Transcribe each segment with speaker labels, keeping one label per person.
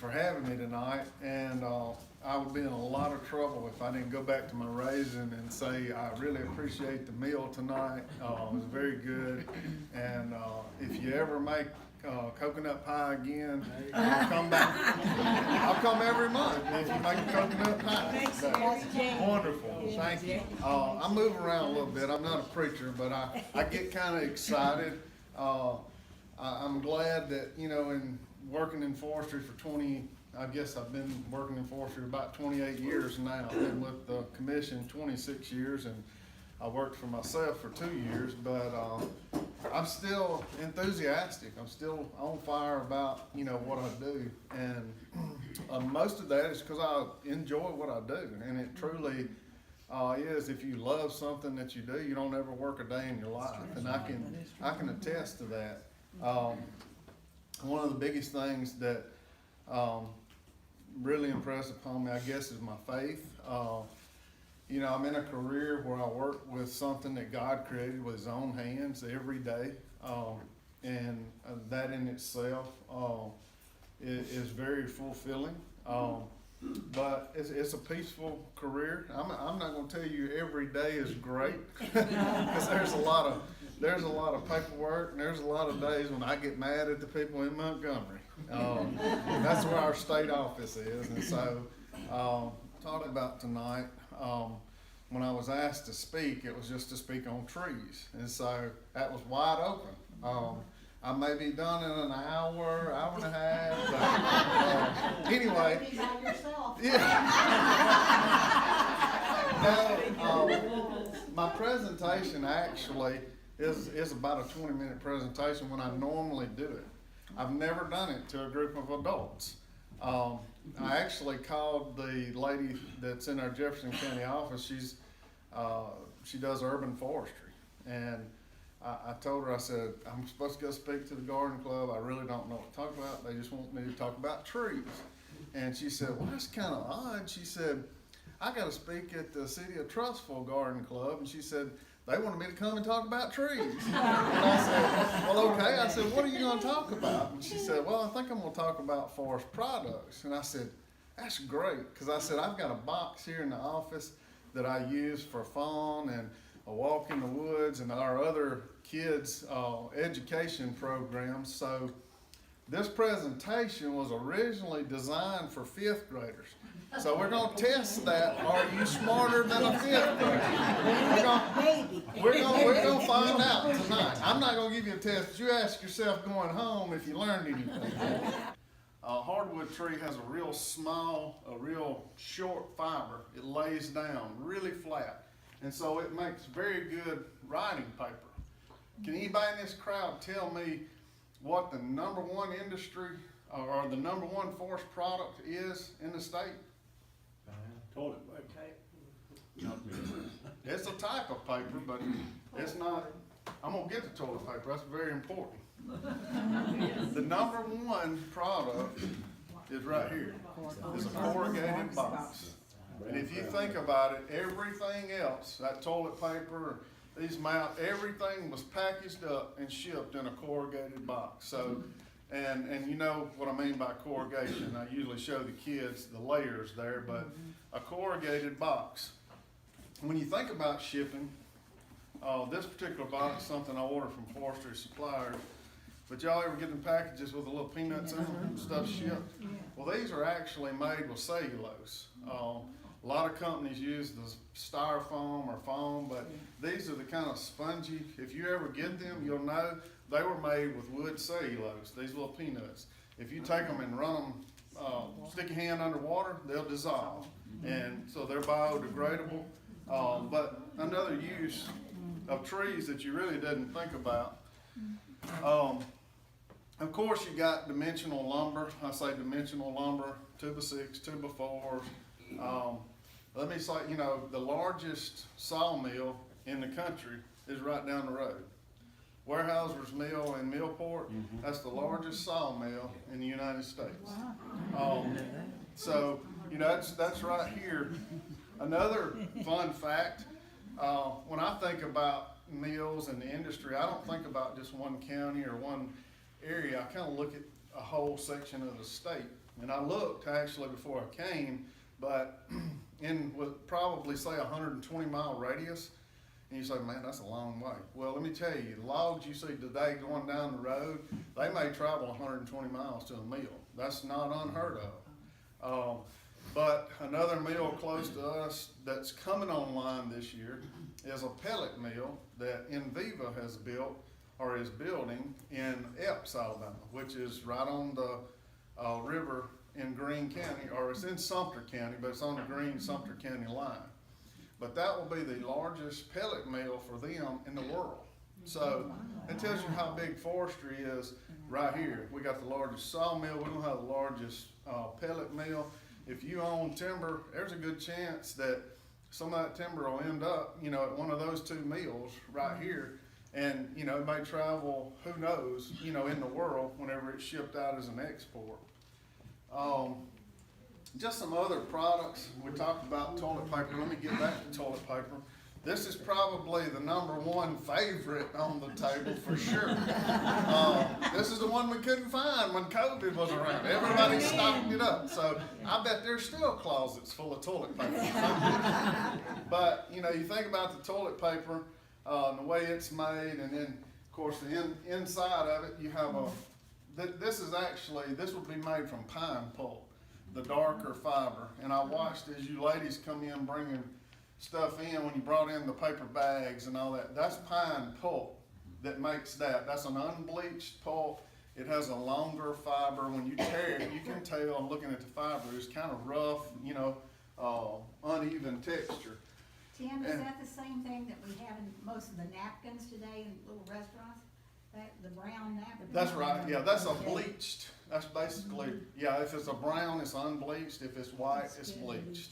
Speaker 1: for having me tonight. And I would be in a lot of trouble if I didn't go back to my raising and say I really appreciate the meal tonight. It was very good. And if you ever make coconut pie again, I'll come back. I'll come every month if you make a coconut pie. Wonderful, thank you. I move around a little bit. I'm not a preacher, but I get kind of excited. I'm glad that, you know, in working in forestry for I guess I've been working in forestry about 28 years now. I've been with the commission 26 years, and I worked for myself for 2 years, but I'm still enthusiastic. I'm still on fire about, you know, what I do. And most of that is because I enjoy what I do. And it truly is, if you love something that you do, you don't ever work a day in your life. And I can attest to that. One of the biggest things that really impressed upon me, I guess, is my faith. You know, I'm in a career where I work with something that God created with His own hands every day, and that in itself is very fulfilling. But it's a peaceful career. I'm not going to tell you every day is great, because there's a lot of paperwork, and there's a lot of days when I get mad at the people in Montgomery. That's where our state office is, and so talk about tonight. When I was asked to speak, it was just to speak on trees, and so that was wide open. I may be done in an hour and a half, but anyway. Yeah. No, my presentation actually is about a 20-minute presentation when I normally do it. I've never done it to a group of adults. I actually called the lady that's in our Jefferson County office. She does urban forestry, and I told her, I said, I'm supposed to go speak to the garden club. I really don't know what to talk about. They just want me to talk about trees. And she said, well, that's kind of odd. She said, I got to speak at the City of Trussville Garden Club. And she said, they wanted me to come and talk about trees. And I said, well, okay. I said, what are you going to talk about? And she said, well, I think I'm going to talk about forest products. And I said, that's great. Because I said, I've got a box here in the office that I use for fun and a walk in the woods and our other kids' education programs. So this presentation was originally designed for 5th graders. So we're going to test that. Are you smarter than a 5th grader? We're going to find out tonight. I'm not going to give you a test, but you ask yourself going home if you learned anything. A hardwood tree has a real small, a real short fiber. It lays down really flat. And so it makes very good writing paper. Can anybody in this crowd tell me what the #1 industry or the #1 forest product is in the state?
Speaker 2: Toilet paper.
Speaker 1: It's a type of paper, but it's not. I'm gonna get to toilet paper. That's very important. The #1 product is right here. It's a corrugated box. And if you think about it, everything else, that toilet paper, these mats, everything was packaged up and shipped in a corrugated box. So, and you know what I mean by corrugation. I usually show the kids the layers there, but a corrugated box. When you think about shipping, this particular box is something I ordered from forestry suppliers. But y'all ever get them packages with the little peanuts in them and stuff shipped? Well, these are actually made with cellulose. A lot of companies use the styrofoam or foam, but these are the kind of spongy, if you ever get them, you'll know they were made with wood cellulose, these little peanuts. If you take them and run them, stick your hand under water, they'll dissolve. And so they're biodegradable. But another use of trees that you really didn't think about, of course you got dimensional lumber. I say dimensional lumber, 2x6, 2x4s. Let me say, you know, the largest sawmill in the country is right down the road. Weyerhaeuser's Mill in Millport, that's the largest sawmill in the United States. So, you know, that's right here. Another fun fact, when I think about mills and the industry, I don't think about just one county or one area. I kind of look at a whole section of the state. And I looked actually before I came, but with probably say 120-mile radius, and you say, man, that's a long way. Well, let me tell you, the logs you see today going down the road, they may travel 120 miles to a mill. That's not unheard of. But another mill close to us that's coming online this year is a pellet mill that Enviva has built or is building in Epps, Alabama, which is right on the river in Greene County, or it's in Sumter County, but it's on the Greene-Sumter County line. But that will be the largest pellet mill for them in the world. So it tells you how big forestry is right here. We got the largest sawmill, we don't have the largest pellet mill. If you own timber, there's a good chance that some of that timber will end up, you know, at one of those two mills right here. And, you know, it may travel, who knows, you know, in the world whenever it's shipped out as an export. Just some other products. We talked about toilet paper. Let me get back to toilet paper. This is probably the #1 favorite on the table for sure. This is the one we couldn't find when COVID was around. Everybody stocked it up. So I bet there's still closets full of toilet paper. But, you know, you think about the toilet paper, the way it's made, and then, of course, the inside of it, you have this would be made from pine pulp, the darker fiber. And I watched as you ladies come in bringing stuff in, when you brought in the paper bags and all that, that's pine pulp that makes that. That's an unbleached pulp. It has a longer fiber. When you tear it, you can tell, I'm looking at the fiber, it's kind of rough, you know, uneven texture.
Speaker 3: Tim, is that the same thing that we have in most of the napkins today in little restaurants? The brown napkin?
Speaker 1: That's right, yeah, that's a bleached, that's basically, yeah, if it's a brown, it's unbleached. If it's white, it's bleached.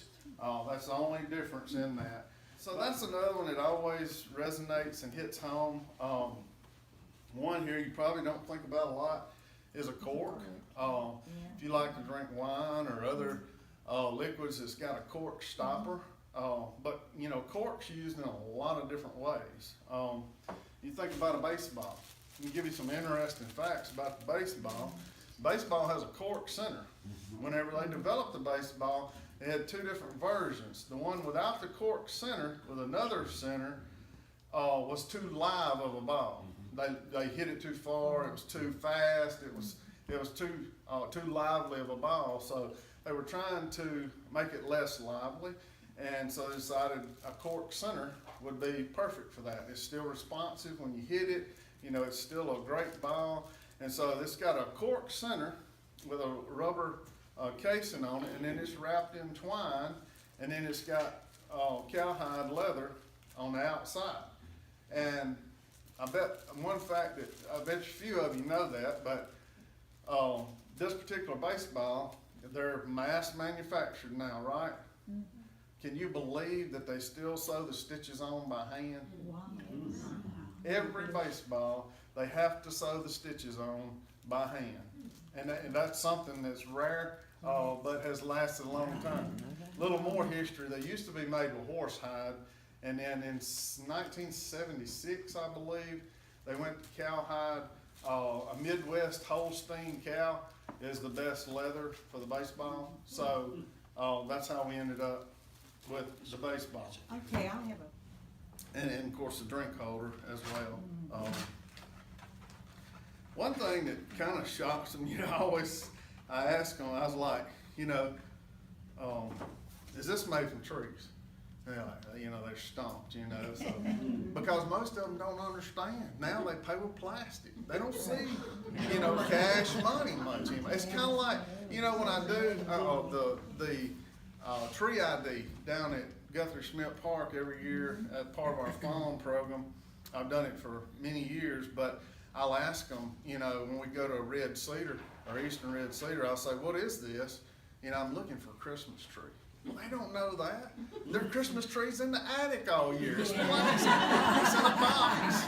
Speaker 1: That's the only difference in that. So that's another one that always resonates and hits home. One here you probably don't think about a lot is a cork. If you like to drink wine or other liquids, it's got a cork stopper. But you know, cork's used in a lot of different ways. You think about a baseball. Let me give you some interesting facts about the baseball. Baseball has a cork center. Whenever they developed the baseball, they had two different versions. The one without the cork center with another center was too live of a ball. They hit it too far. It was too fast. It was too lively of a ball. So they were trying to make it less lively, and so they decided a cork center would be perfect for that. It's still responsive when you hit it. You know, it's still a great ball, and so it's got a cork center with a rubber casing on it, and then it's wrapped in twine, and then it's got cowhide leather on the outside. And I bet one fact that I bet a few of you know that, but this particular baseball, they're mass manufactured now, right? Mm-hmm. Can you believe that they still sew the stitches on by hand?
Speaker 3: Wow.
Speaker 1: Every baseball, they have to sew the stitches on by hand. And that's something that's rare, but has lasted a long time. A little more history, they used to be made with horsehide, and then in 1976, I believe, they went to cowhide. A Midwest Holstein cow is the best leather for the baseball, so that's how we ended up with the baseball.
Speaker 3: Okay, I'll have
Speaker 1: And of course the drink holder as well. One thing that kind of shocks them, you know, I ask them, I was like, you know, is this made from trees? And they're like, you know, they're stumped, you know, so, because most of them don't understand. Now they pay with plastic. They don't see, you know, cash money much anymore. It's kind of like, you know, when I do the tree ID down at Guthrie Schmidt Park every year as part of our farm program. I've done it for many years, but I'll ask them, you know, when we go to a red cedar or eastern red cedar, I'll say, what is this? You know, I'm looking for a Christmas tree. Well, they don't know that. Their Christmas tree's in the attic all year. It's plastic. It's in a box.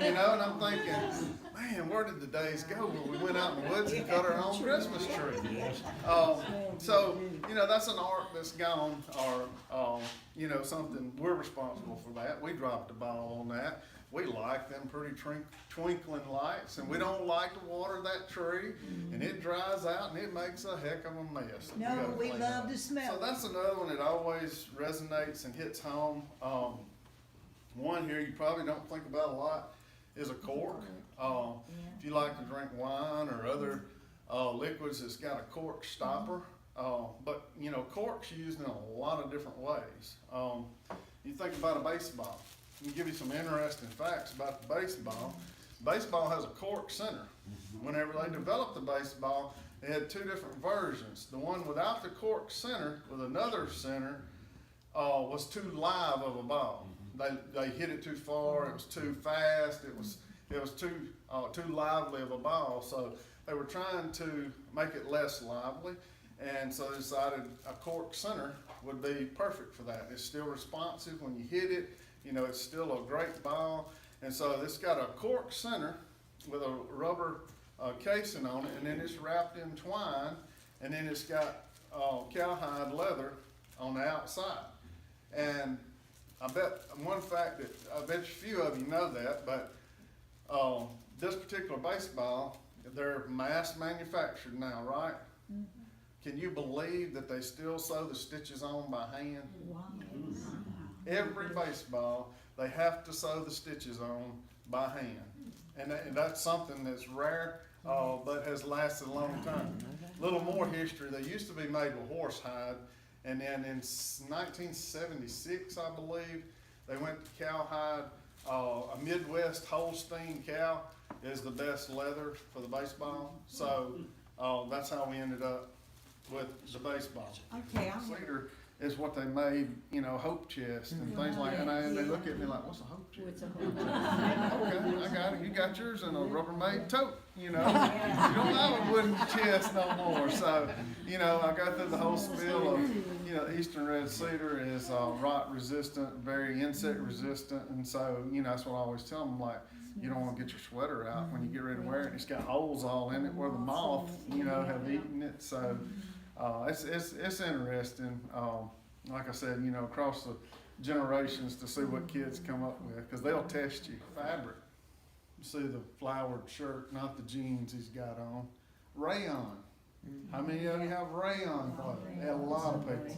Speaker 1: You know, and I'm thinking, man, where did the days go when we went out in the woods and cut our own Christmas tree? So, you know, that's an art that's gone, or, you know, something, we're responsible for that. We dropped the ball on that. we like them pretty twinkling lights, and we don't like to water that tree, and it dries out and it makes a heck of a mess. that
Speaker 4: No,
Speaker 1: gotta
Speaker 4: we
Speaker 1: clean
Speaker 4: love
Speaker 1: up.
Speaker 4: to smell
Speaker 1: So
Speaker 4: it.
Speaker 1: that's another one that always resonates and hits home. One here you probably don't think about a lot is a cork. If you like to drink wine or other liquids, it's got a cork stopper. But you know, cork's used in a lot of different ways. You think about a baseball. Let me give you some interesting facts about the baseball. Baseball has a cork center. Whenever they developed the baseball, they had two different versions. The one without the cork center with another center was too live of a ball. They hit it too far. It was too fast. It was too lively of a ball. So they were trying to make it less lively, and so they decided a cork center would be perfect for that. It's still responsive when you hit it. You know, it's still a great ball, and so it's got a cork center with a rubber casing on it, and then it's wrapped in twine, and then it's got cowhide leather on the outside. And I bet one fact that I bet a few of you know that, but this particular baseball, they're mass manufactured now, right? Can you believe that they still sew the stitches on by hand?
Speaker 4: Wow.
Speaker 1: Every baseball, they have to sew the stitches on by hand. And that's something that's rare, but has lasted a long time. A little more history, they used to be made with horsehide, and then in 1976, I believe, they went to cowhide. A Midwest Holstein cow is the best leather for the baseball, so that's how we ended up with the baseball.
Speaker 4: Okay, I'm
Speaker 1: Cedar is what they made, you know, hope chest and things like that, and they look at me like, what's a hope chest? Okay, I got it, you got yours in a Rubbermaid tote, you know, you don't have a wooden chest no more, so, you know, I go through the whole spiel of, you know, eastern red cedar is rot resistant, very insect resistant, and so, you know, that's what I always tell them, like, you don't wanna get your sweater out when you get ready to wear it, it's got holes all in it where the moth, you know, have eaten it, so, it's interesting, like I said, you know, across the generations to see what kids come up with, cause they'll test you. Fabric, you see the flowered shirt, not the jeans he's got on. Rayon, how many of you have rayon clothing? Yeah, a lot of people.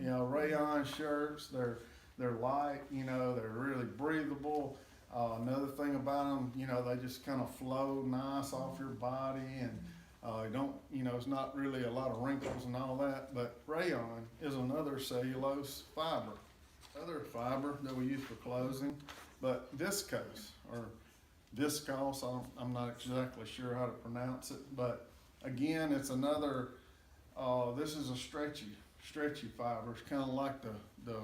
Speaker 1: You know, rayon shirts, they're light, you know, they're really breathable. Another thing about them, you know, they just kind of flow nice off your body, and don't, you know, it's not really a lot of wrinkles and all that, but rayon is another cellulose fiber. Other fiber that we use for clothing, but viscose or viscose, I'm not exactly sure how to pronounce it, but again, it's another, this is a stretchy fiber. It's kind of like the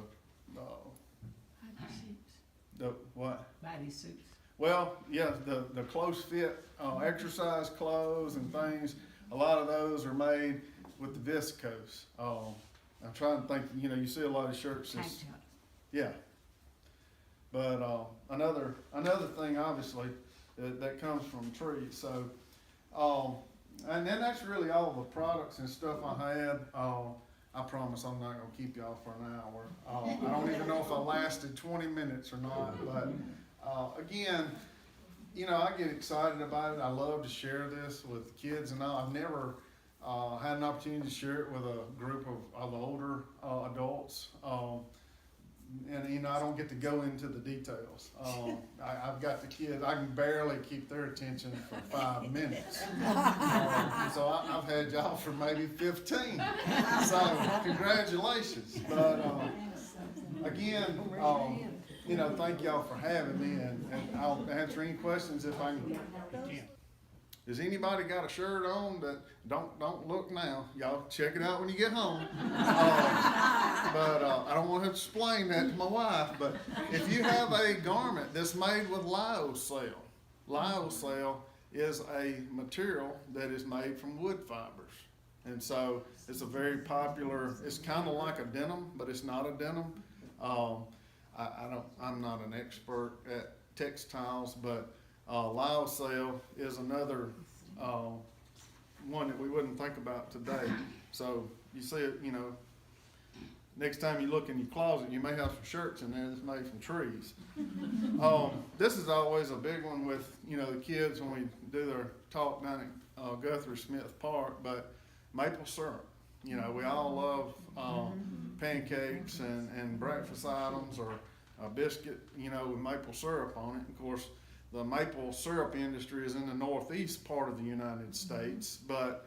Speaker 1: what?
Speaker 4: bodysuits.
Speaker 1: Well, yeah, the close fit exercise clothes and things, a lot of those are made with the viscose. I'm trying to think, you know, you see a lot of shirts that's, yeah. But another thing, obviously, that comes from trees. So, and then that's really all the products and stuff I had. I promise I'm not gonna keep y'all for an hour. I don't even know if I lasted 20 minutes or not, but again, you know, I get excited about it. I love to share this with kids and all. I've never had an opportunity to share it with a group of older adults. And, you know, I don't get to go into the details. I've got the kids, I can barely keep their attention for 5 minutes. So I've had y'all for maybe 15. So congratulations. But again, you know, thank y'all for having me, and I'll answer any questions if I can. Has anybody got a shirt on that, don't look now, y'all check it out when you get home. But I don't want to explain that to my wife, but if you have a garment that's made with lyocell is a material that is made from wood fibers. And so it's a very popular, it's kind of like a denim, but it's not a denim. I'm not an expert at textiles, but lyocell is another one that we wouldn't think about today. So you see it, you know, next time you look in your closet, you may have some shirts in there that's made from trees. This is always a big one with, you know, the kids when we do their talk down at Guthrie Smith Park, but maple syrup. You know, we all love pancakes and breakfast items or a biscuit, you know, with maple syrup on it. Of course, the maple syrup industry is in the northeast part of the United States, but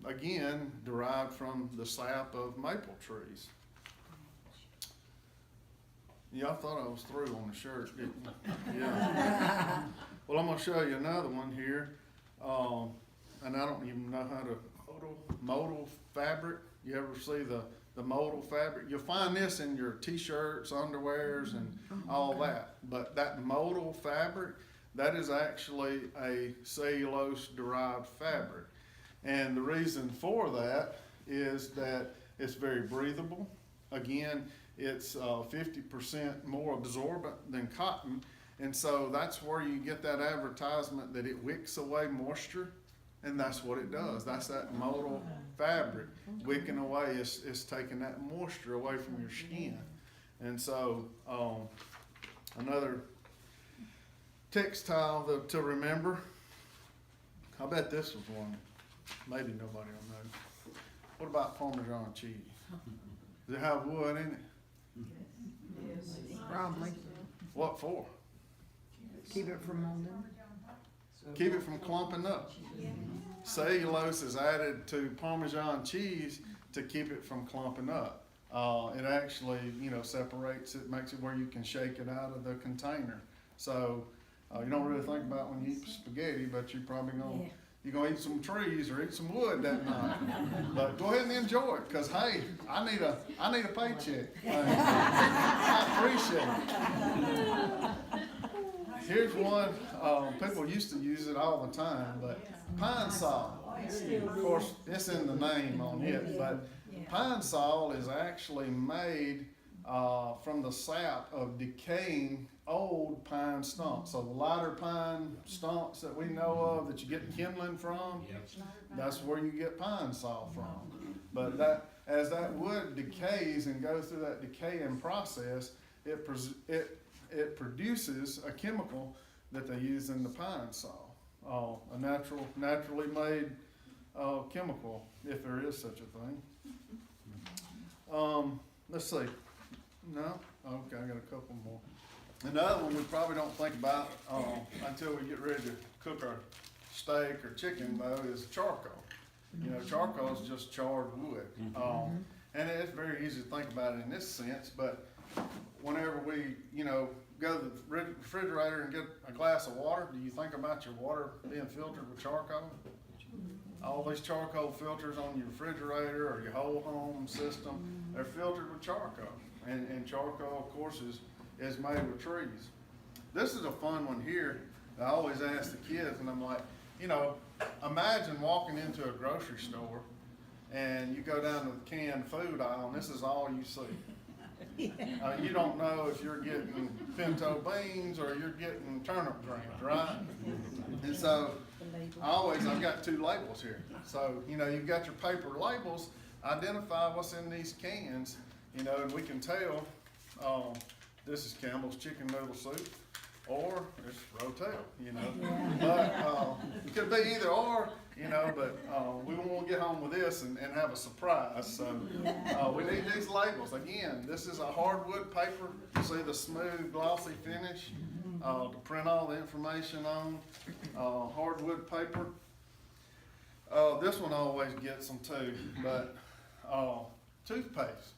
Speaker 1: again, derived from the sap of maple trees. Y'all thought I was through on the shirt, didn't you? Yeah. Well, I'm gonna show you another one here, and I don't even know how to modal fabric. You ever see the modal fabric? You'll find this in your t-shirts, underwears, and all that. But that modal fabric, that is actually a cellulose-derived fabric. And the reason for that is that it's very breathable. Again, it's 50% more absorbent than cotton. And so that's where you get that advertisement that it wicks away moisture. And that's what it does. That's that modal fabric wicking away. It's taking that moisture away from your skin. And so another textile to remember. I bet this was one. Maybe nobody will know. What about Parmesan cheese? Does it have wood in it?
Speaker 4: Yes. Probably.
Speaker 1: What for?
Speaker 4: Keep it from molding.
Speaker 1: Keep it from clumping up. Cellulose is added to Parmesan cheese to keep it from clumping up. It actually, you know, separates it, makes it where you can shake it out of the container. So you don't really think about when you eat spaghetti, but you're probably gonna eat some trees or eat some wood that night. But go ahead and enjoy it, cause hey, I need a paycheck. I appreciate it. Here's one, people used to use it all the time, but pine sol. Of course, it's in the name on it, but pine sol is actually made from the sap of decaying old pine stumps. So the lighter pine stumps that we know of that you get kindling from, that's where you get pine sol from. But that, as that wood decays and goes through that decaying process, it produces a chemical that they use in the pine sol, a naturally made chemical, if there is such a thing. Let's see. No? Okay, I got a couple more. Another one we probably don't think about until we get ready to cook our steak or chicken, though, is charcoal. You know, charcoal is just charred wood. And it's very easy to think about it in this sense, but whenever we, you know, go to the refrigerator and get a glass of water, do you think about your water being filtered with charcoal? All these charcoal filters on your refrigerator or your whole home system, they're filtered with charcoal. And charcoal, of course, is made with trees. This is a fun one here. I always ask the kids, and I'm like, you know, imagine walking into a grocery store and you go down to the canned food aisle and this is all you see. You don't know if you're getting pinto beans or you're getting turnip greens, right? And so I've got 2 labels here. So, you know, you've got your paper labels, identify what's in these cans, you know, and we can tell this is Campbell's chicken noodle soup or it's Rotel, you know. But it could be either or, you know, but we want to get home with this and have a surprise. So we need these labels. Again, this is a hardwood paper. You see the smooth, glossy finish to print all the information on. Hardwood paper. This one always gets them too, but toothpaste.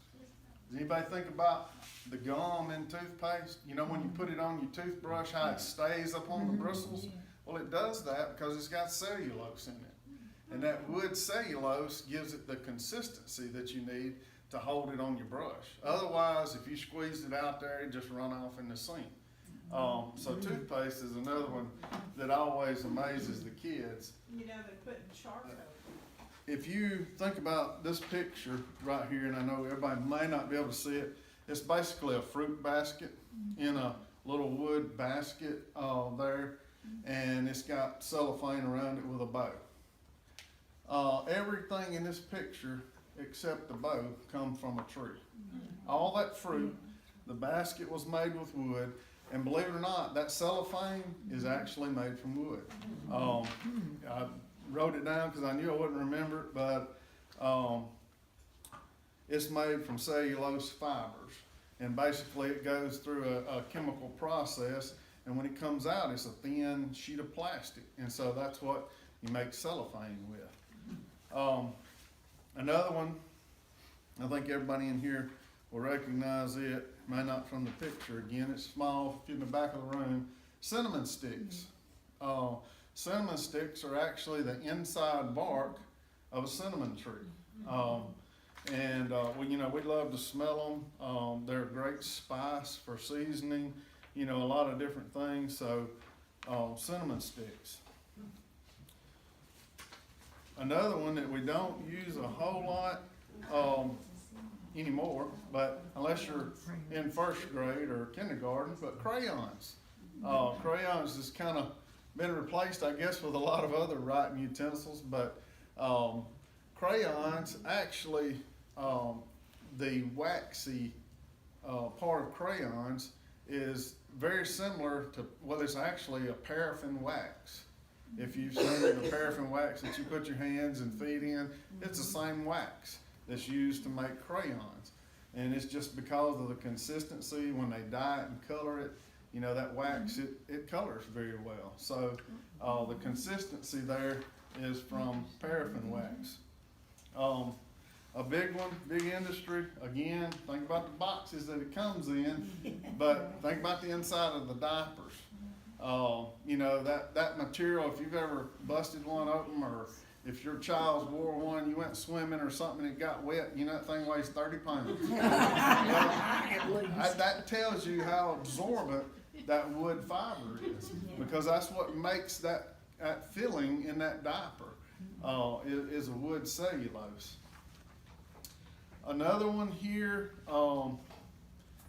Speaker 1: Does anybody think about the gum in toothpaste? You know, when you put it on your toothbrush, how it stays up on the bristles? Well, it does that because it's got cellulose in it. And that wood cellulose gives it the consistency that you need to hold it on your brush. Otherwise, if you squeeze it out there, it just run off in the sink. So toothpaste is another one that always amazes the kids.
Speaker 5: You know, they're putting charcoal.
Speaker 1: If you think about this picture right here, and I know everybody may not be able to see it, it's basically a fruit basket in a little wood basket there, and it's got cellophane around it with a bow. Everything in this picture except the bow come from a tree. All that fruit, the basket was made with wood, and believe it or not, that cellophane is actually made from wood. I wrote it down because I knew I wouldn't remember it, but it's made from cellulose fibers. And basically it goes through a chemical process, and when it comes out, it's a thin sheet of plastic. And so that's what you make cellophane with. Another one, I think everybody in here will recognize it, may not from the picture again, it's small, in the back of the room, cinnamon sticks. Cinnamon sticks are actually the inside bark of a cinnamon tree. We love to smell them. They're a great spice for seasoning, a lot of different things. So, cinnamon sticks. Another one that we don't use a whole lot anymore, but unless you're in first grade or kindergarten, but crayons. Crayons has kind of been replaced, I guess, with a lot of other writing utensils, but crayons actually, the waxy part of crayons is very similar to, well, it's actually a paraffin wax. If you've seen the paraffin wax that you put your hands and feet in, it's the same wax that's used to make crayons. And it's just because of the consistency when they dye it and color it, that wax, it colors very well. So the consistency there is from paraffin wax. A big one, big industry, again, think about the boxes that it comes in, but think about the inside of the diapers. That material, if you've ever busted one open, or if your child wore one, you went swimming or something, it got wet, that thing weighs 30 pounds. That tells you how absorbent that wood fiber is, because that's what makes that filling in that diaper, is a wood cellulose. Another one here,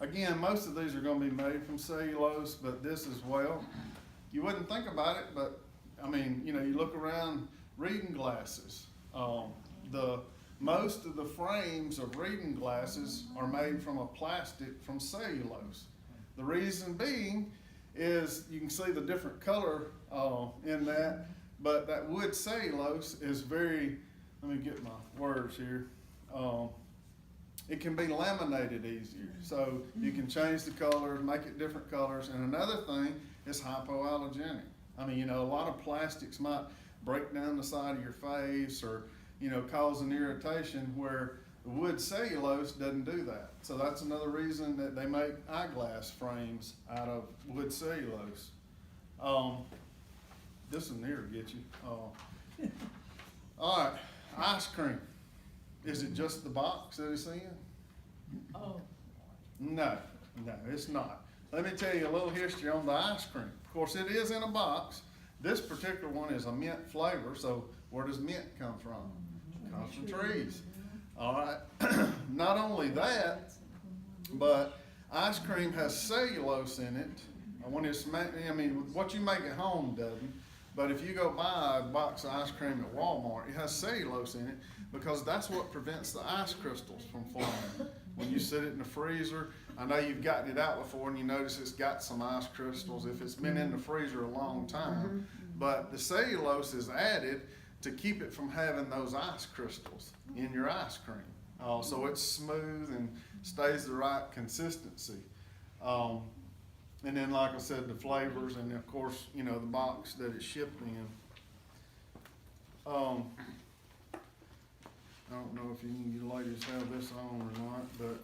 Speaker 1: again, most of these are going to be made from cellulose, but this as well. You wouldn't think about it, but you look around reading glasses. Most of the frames of reading glasses are made from a plastic from cellulose. The reason being is you can see the different color in that, but that wood cellulose is very, let me get my words here. It can be laminated easier. So you can change the colors, make it different colors. And another thing is hypoallergenic. A lot of plastics might break down the side of your face or, cause an irritation, where the wood cellulose doesn't do that. So that's another reason that they make eyeglass frames out of wood cellulose. This one here will get you. All right, ice cream. Is it just the box that it's in?
Speaker 4: Oh.
Speaker 1: No, it's not. Let me tell you a little history on the ice cream. Of course, it is in a box. This particular one is a mint flavor, so where does mint come from? It comes from trees. All right. Not only that, but ice cream has cellulose in it. What you make at home doesn't. But if you go buy a box of ice cream at Walmart, it has cellulose in it, because that's what prevents the ice crystals from forming. When you sit it in the freezer, I know you've gotten it out before and you notice it's got some ice crystals if it's been in the freezer a long time. But the cellulose is added to keep it from having those ice crystals in your ice cream. So it's smooth and stays the right consistency. And then, like I said, the flavors, and of course, the box that it's shipped in. I don't know if you ladies have this on or not, but